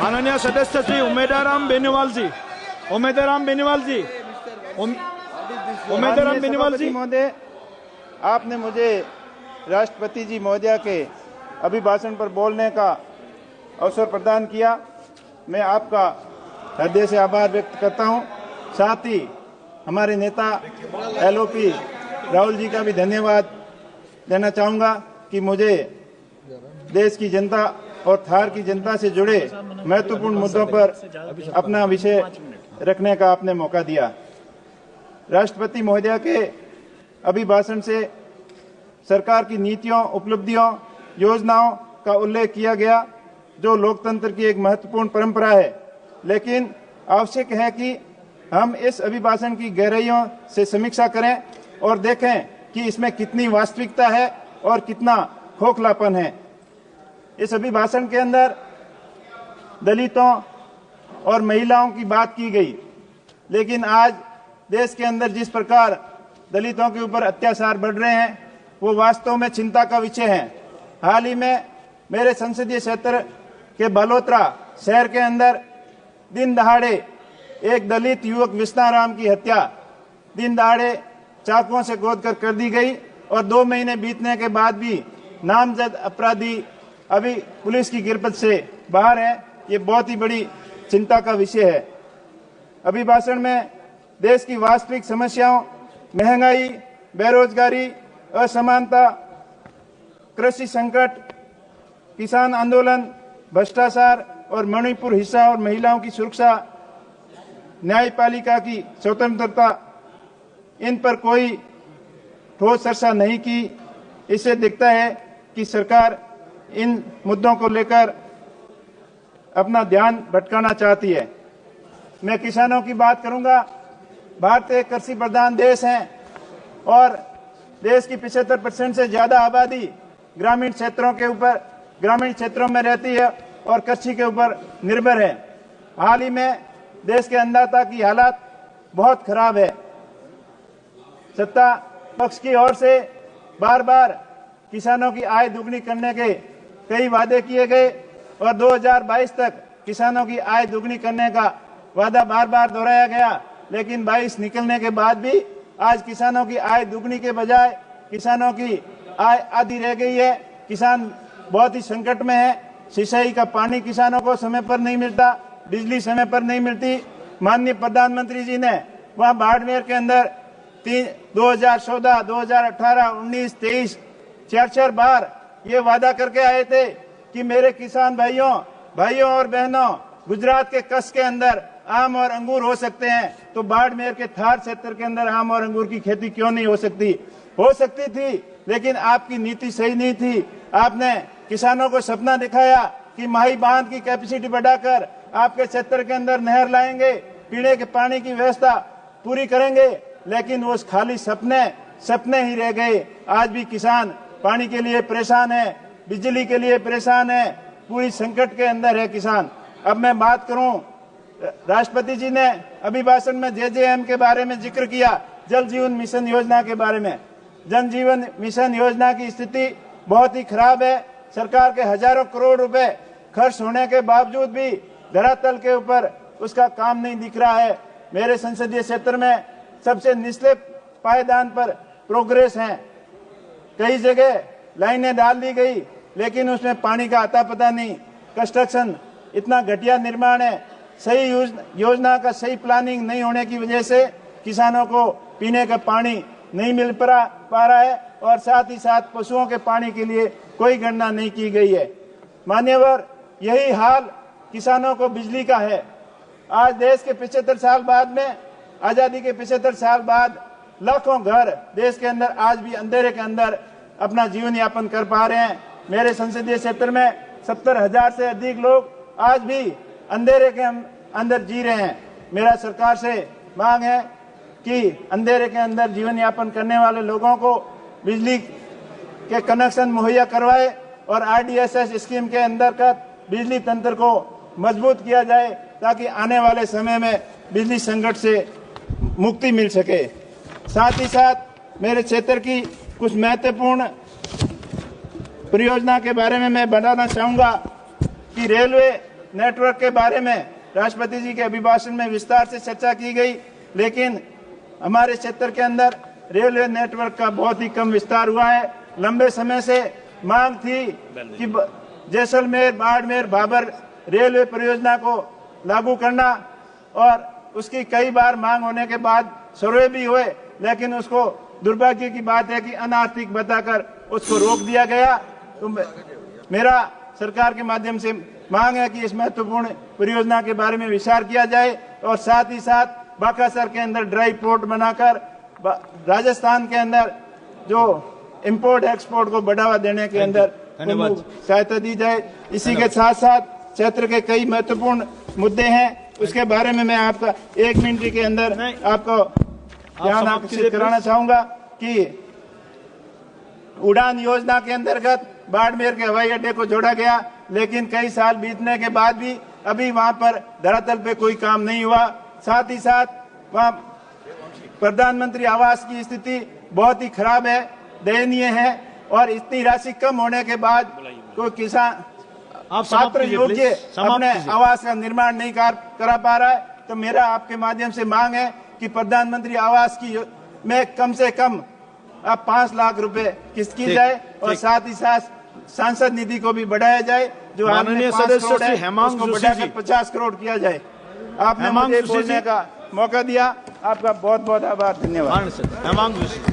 माननीय सदस्य श्री उमेदराम बेनीवाल जी, महोदय, आपने मुझे राष्ट्रपति जी महोदया के अभिभाषण पर बोलने का अवसर प्रदान किया। मैं आपका हृदय से आभार व्यक्त करता हूं। साथ ही हमारे नेता LOP राहुल जी का भी धन्यवाद देना चाहूँगा कि मुझे देश की जनता और थार की जनता से जुड़े महत्वपूर्ण मुद्दों पर अपना विषय रखने का आपने मौका दिया। राष्ट्रपति महोदया के अभिभाषण से सरकार की नीतियों, उपलब्धियों, योजनाओं का उल्लेख किया गया, जो लोकतंत्र की एक महत्वपूर्ण परंपरा है। लेकिन आवश्यक है कि हम इस अभिभाषण की गहराइयों से समीक्षा करें और देखें कि इसमें कितनी वास्तविकता है और कितना खोखलापन है। इस अभिभाषण के अंदर दलितों और महिलाओं की बात की गई, लेकिन आज देश के अंदर जिस प्रकार दलितों के ऊपर अत्याचार बढ़ रहे हैं, वो वास्तव में चिंता का विषय है। हाल ही में मेरे संसदीय क्षेत्र के बलोत्रा शहर के अंदर दिन दहाड़े एक दलित युवक विष्णाराम की हत्या दिन दहाड़े चाकुओं से गोद कर दी गई और 2 महीने बीतने के बाद भी नामजद अपराधी अभी पुलिस की गिरफ्त से बाहर है। ये बहुत ही बड़ी चिंता का विषय है। अभिभाषण में देश की वास्तविक समस्याओं, महंगाई, बेरोजगारी, असमानता, कृषि संकट, किसान आंदोलन, भ्रष्टाचार और मणिपुर हिंसा और महिलाओं की सुरक्षा, न्यायपालिका की स्वतंत्रता, इन पर कोई ठोस चर्चा नहीं की। इससे दिखता है कि सरकार इन मुद्दों को लेकर अपना ध्यान भटकाना चाहती है। मैं किसानों की बात करूंगा। भारत एक कृषि प्रधान देश है और देश की 75% से ज्यादा आबादी ग्रामीण क्षेत्रों में रहती है और कृषि के ऊपर निर्भर है। हाल ही में देश के अन्नदाता की हालत बहुत खराब है। सत्ता पक्ष की ओर से बार बार किसानों की आय दुगनी करने के कई वादे किए गए और 2022 तक किसानों की आय दुगनी करने का वादा बार बार दोहराया गया, लेकिन 22 निकलने के बाद भी आज किसानों की आय दुगनी के बजाय किसानों की आय आधी रह गई है। किसान बहुत ही संकट में है। सिंचाई का पानी किसानों को समय पर नहीं मिलता, बिजली समय पर नहीं मिलती। माननीय प्रधानमंत्री जी ने वहां बाड़मेर के अंदर 2014, 2018, 19, 23 4 बार ये वादा करके आए थे कि मेरे किसान भाइयों और बहनों, गुजरात के कच्छ के अंदर आम और अंगूर हो सकते हैं, तो बाड़मेर के थार क्षेत्र के अंदर आम और अंगूर की खेती क्यों नहीं हो सकती? हो सकती थी, लेकिन आपकी नीति सही नहीं थी। आपने किसानों को सपना दिखाया कि माही बांध की कैपेसिटी बढ़ाकर आपके क्षेत्र के अंदर नहर लाएंगे, पीने के पानी की व्यवस्था पूरी करेंगे, लेकिन वो खाली सपने ही रह गए। आज भी किसान पानी के लिए परेशान है, बिजली के लिए परेशान है, पूरी संकट के अंदर है किसान। अब मैं बात करूं, राष्ट्रपति जी ने अभिभाषण में JJM के बारे में जिक्र किया, जल जीवन मिशन योजना के बारे में। जल जीवन मिशन योजना की स्थिति बहुत ही खराब है। सरकार के हजारों करोड़ रुपए खर्च होने के बावजूद भी धरातल के ऊपर उसका काम नहीं दिख रहा है। मेरे संसदीय क्षेत्र में सबसे निचले पायदान पर प्रोग्रेस है। कई जगह लाइनें डाल दी गई, लेकिन उसमें पानी का अता पता नहीं। कंस्ट्रक्शन इतना घटिया निर्माण है, सही योजना का सही प्लानिंग नहीं होने की वजह से किसानों को पीने का पानी नहीं मिल पा रहा है और साथ ही साथ पशुओं के पानी के लिए कोई गणना नहीं की गई है। मान्यवर, यही हाल किसानों को बिजली का है। आज देश के 75 साल बाद में, आजादी के 75 साल बाद लाखों घर देश के अंदर आज भी अंधेरे के अंदर अपना जीवन यापन कर पा रहे हैं। मेरे संसदीय क्षेत्र में 70,000 से अधिक लोग आज भी अंधेरे के अंदर जी रहे हैं। मेरा सरकार से मांग है कि अंधेरे के अंदर जीवन यापन करने वाले लोगों को बिजली के कनेक्शन मुहैया करवाए और RDSS स्कीम के अंतर्गत बिजली तंत्र को मजबूत किया जाए, ताकि आने वाले समय में बिजली संकट से मुक्ति मिल सके। साथ ही साथ मेरे क्षेत्र की कुछ महत्वपूर्ण परियोजना के बारे में मैं बताना चाहूंगा कि रेलवे नेटवर्क के बारे में राष्ट्रपति जी के अभिभाषण में विस्तार से चर्चा की गई, लेकिन हमारे क्षेत्र के अंदर रेलवे नेटवर्क का बहुत ही कम विस्तार हुआ है। लंबे समय से मांग थी कि जैसलमेर, बाड़मेर, भाबर रेलवे परियोजना को लागू करना, और उसकी कई बार मांग होने के बाद सर्वे भी हुए, लेकिन उसको दुर्भाग्य की बात है कि अनार्थिक बताकर उसको रोक दिया गया। तो मेरा सरकार के माध्यम से मांग है कि इस महत्वपूर्ण परियोजना के बारे में विचार किया जाए, और साथ ही साथ बाकासर के अंदर ड्राई पोर्ट बनाकर राजस्थान के अंदर जो इंपोर्ट एक्सपोर्ट को बढ़ावा देने के अंदर सहायता दी जाए। इसी के साथ साथ क्षेत्र के कई महत्वपूर्ण मुद्दे हैं, उसके बारे में मैं आपका 1 मिनट के अंदर आपको ध्यान आकर्षित कराना चाहूंगा कि उड़ान योजना के अंतर्गत बाड़मेर के हवाई अड्डे को जोड़ा गया, लेकिन कई साल बीतने के बाद भी अभी वहां पर धरातल पे कोई काम नहीं हुआ। साथ ही साथ वहां प्रधानमंत्री आवास की स्थिति बहुत ही खराब है, दयनीय है, और इतनी राशि कम होने के बाद कोई किसान पात्र योग्य अपने आवास का निर्माण नहीं करा पा रहा है। तो मेरा आपके माध्यम से मांग है कि प्रधानमंत्री आवास की में कम से कम अब 5 लाख रुपए किस्त की जाए, और साथ ही साथ सांसद निधि को भी बढ़ाया जाए, जो माननीय सदस्य श्री हेमांग जोशी जी 50 करोड़ किया जाए। आपने मुझे बोलने का मौका दिया, आपका बहुत बहुत आभार, धन्यवाद। हेमांग जोशी।